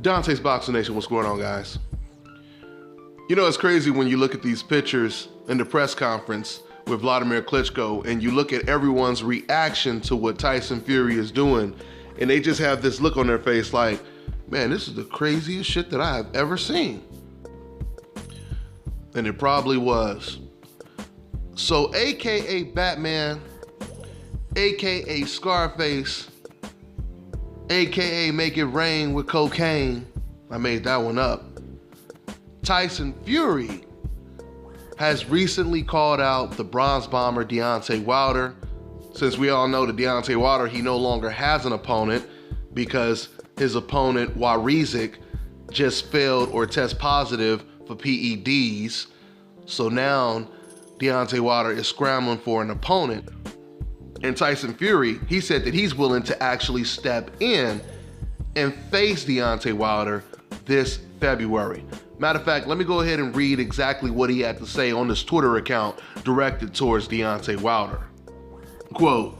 Dante's Boxing Nation, what's going on, guys? You know, it's crazy when you look at these pictures in the press conference with Vladimir Klitschko and you look at everyone's reaction to what Tyson Fury is doing, and they just have this look on their face like, man, this is the craziest shit that I have ever seen. And it probably was. So AKA Batman, AKA Scarface, AKA Make It Rain with Cocaine, I made that one up, Tyson Fury has recently called out the bronze bomber Deontay Wilder. Since we all know that Deontay Wilder, he no longer has an opponent because his opponent Warizik just failed or test positive for PEDs. So now Deontay Wilder is scrambling for an opponent. And Tyson Fury, he said that he's willing to actually step in and face Deontay Wilder this February. Matter of fact, let me go ahead and read exactly what he had to say on his Twitter account directed towards Deontay Wilder. Quote,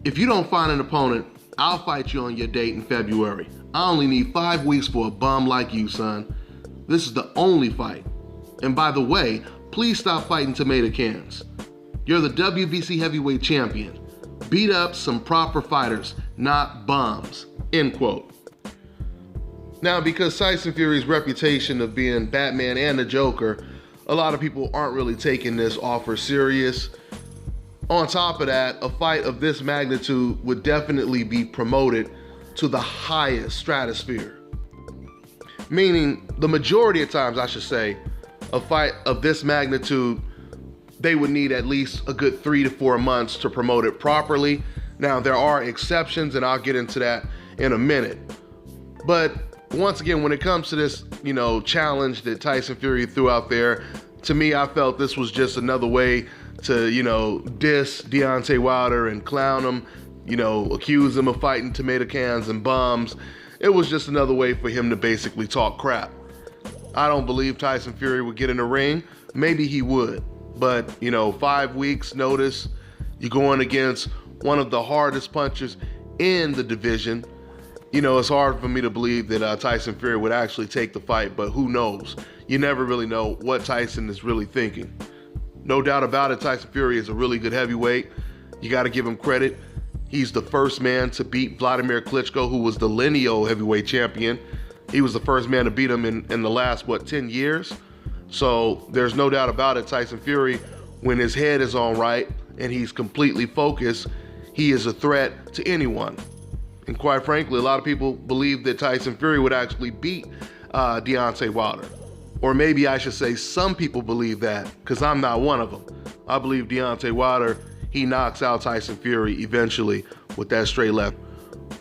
"If you don't find an opponent, I'll fight you on your date in February. I only need 5 weeks for a bum like you, son. This is the only fight. And by the way, please stop fighting tomato cans. You're the WBC heavyweight champion. Beat up some proper fighters, not bums." End quote. Now, because Tyson Fury's reputation of being Batman and the Joker, a lot of people aren't really taking this offer serious. On top of that, a fight of this magnitude would definitely be promoted to the highest stratosphere. Meaning, the majority of times, I should say, a fight of this magnitude, they would need at least a good 3 to 4 months to promote it properly. Now, there are exceptions, and I'll get into that in a minute. But once again, when it comes to this, challenge that Tyson Fury threw out there, to me, I felt this was just another way to, diss Deontay Wilder and clown him, accuse him of fighting tomato cans and bums. It was just another way for him to basically talk crap. I don't believe Tyson Fury would get in the ring. Maybe he would, but 5 weeks notice, you're going against one of the hardest punchers in the division. It's hard for me to believe that Tyson Fury would actually take the fight, but who knows? You never really know what Tyson is really thinking. No doubt about it, Tyson Fury is a really good heavyweight. You got to give him credit. He's the first man to beat Vladimir Klitschko, who was the lineal heavyweight champion. He was the first man to beat him in the last, 10 years? So there's no doubt about it, Tyson Fury, when his head is on right and he's completely focused, he is a threat to anyone. And quite frankly, a lot of people believe that Tyson Fury would actually beat Deontay Wilder. Or maybe I should say some people believe that, because I'm not one of them. I believe Deontay Wilder, he knocks out Tyson Fury eventually with that straight left.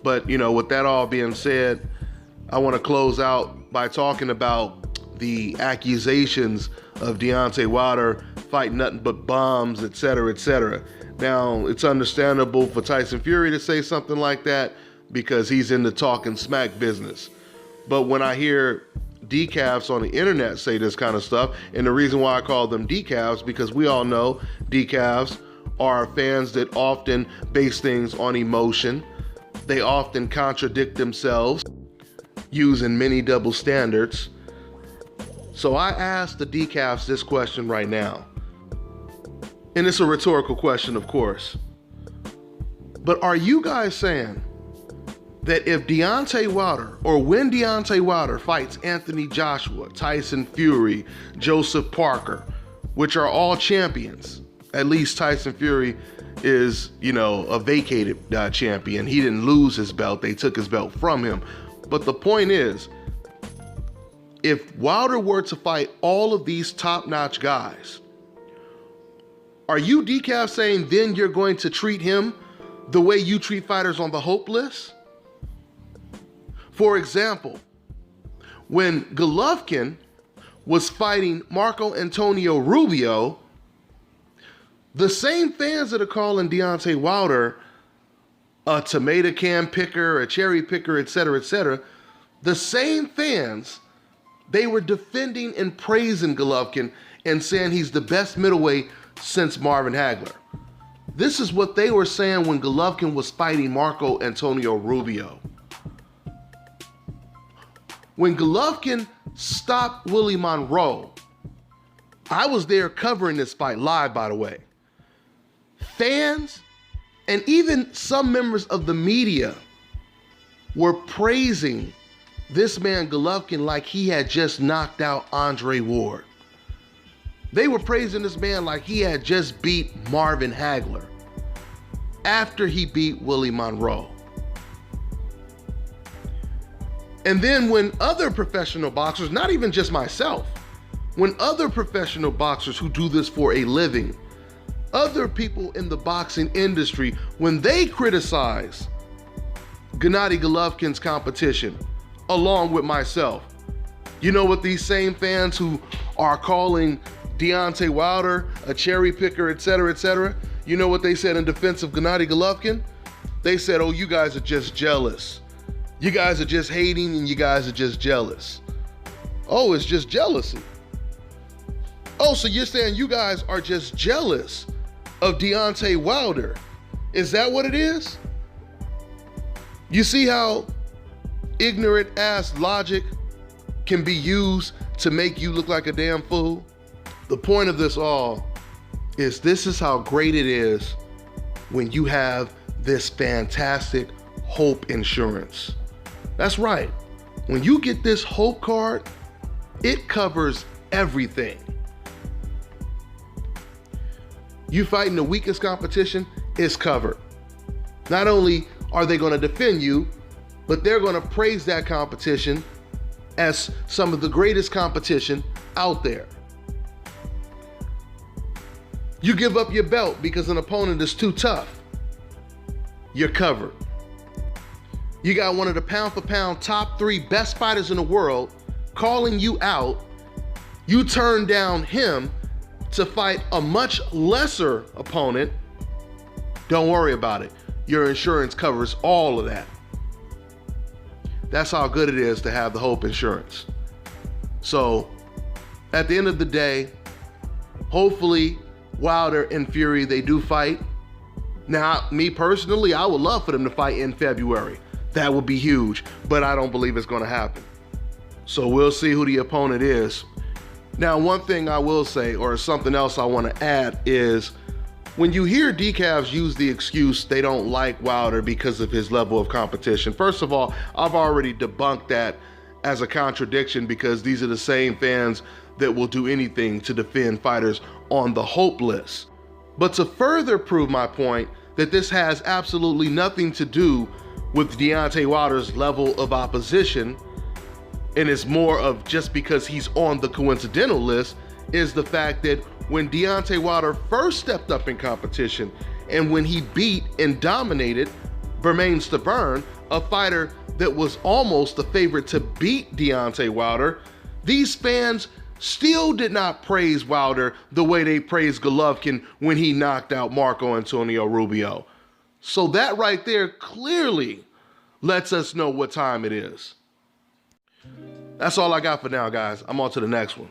But, with that all being said, I want to close out by talking about the accusations of Deontay Wilder fighting nothing but bombs, etc., etc. Now, it's understandable for Tyson Fury to say something like that, because he's in the talking smack business. But when I hear decafs on the internet say this kind of stuff, and the reason why I call them decafs, because we all know decafs are fans that often base things on emotion. They often contradict themselves, using many double standards. So I ask the decafs this question right now. And it's a rhetorical question, of course. But are you guys saying that if Deontay Wilder, or when Deontay Wilder fights Anthony Joshua, Tyson Fury, Joseph Parker, which are all champions, at least Tyson Fury is, a vacated champion. He didn't lose his belt. They took his belt from him. But the point is, if Wilder were to fight all of these top-notch guys, are you, decaf, saying then you're going to treat him the way you treat fighters on the hope list? For example, when Golovkin was fighting Marco Antonio Rubio, the same fans that are calling Deontay Wilder a tomato can picker, a cherry picker, etc., the same fans, they were defending and praising Golovkin and saying he's the best middleweight since Marvin Hagler. This is what they were saying when Golovkin was fighting Marco Antonio Rubio. When Golovkin stopped Willie Monroe, I was there covering this fight live, by the way. Fans and even some members of the media were praising this man Golovkin like he had just knocked out Andre Ward. They were praising this man like he had just beat Marvin Hagler after he beat Willie Monroe. And then when other professional boxers, not even just myself, when other professional boxers who do this for a living, other people in the boxing industry, when they criticize Gennady Golovkin's competition, along with myself, you know what these same fans who are calling Deontay Wilder a cherry picker, etc., you know what they said in defense of Gennady Golovkin? They said, oh, you guys are just jealous. You guys are just hating and you guys are just jealous. Oh, it's just jealousy. Oh, so you're saying you guys are just jealous of Deontay Wilder. Is that what it is? You see how ignorant ass logic can be used to make you look like a damn fool? The point of this all is this is how great it is when you have this fantastic hope insurance. That's right. When you get this hope card, it covers everything. You fighting the weakest competition, it's covered. Not only are they going to defend you, but they're going to praise that competition as some of the greatest competition out there. You give up your belt because an opponent is too tough, you're covered. You got one of the pound for pound top 3 best fighters in the world calling you out. You turn down him to fight a much lesser opponent. Don't worry about it. Your insurance covers all of that. That's how good it is to have the hope insurance. So at the end of the day, hopefully Wilder and Fury, they do fight. Now, me personally, I would love for them to fight in February. That would be huge, but I don't believe it's going to happen. So we'll see who the opponent is. Now, one thing I will say, or something else I want to add, is when you hear decavs use the excuse they don't like Wilder because of his level of competition, first of all, I've already debunked that as a contradiction because these are the same fans that will do anything to defend fighters on the hope list. But to further prove my point that this has absolutely nothing to do with Deontay Wilder's level of opposition, and it's more of just because he's on the coincidental list, is the fact that when Deontay Wilder first stepped up in competition and when he beat and dominated Bermane Stiverne, a fighter that was almost the favorite to beat Deontay Wilder, these fans still did not praise Wilder the way they praised Golovkin when he knocked out Marco Antonio Rubio. So that right there clearly lets us know what time it is. That's all I got for now, guys. I'm on to the next one.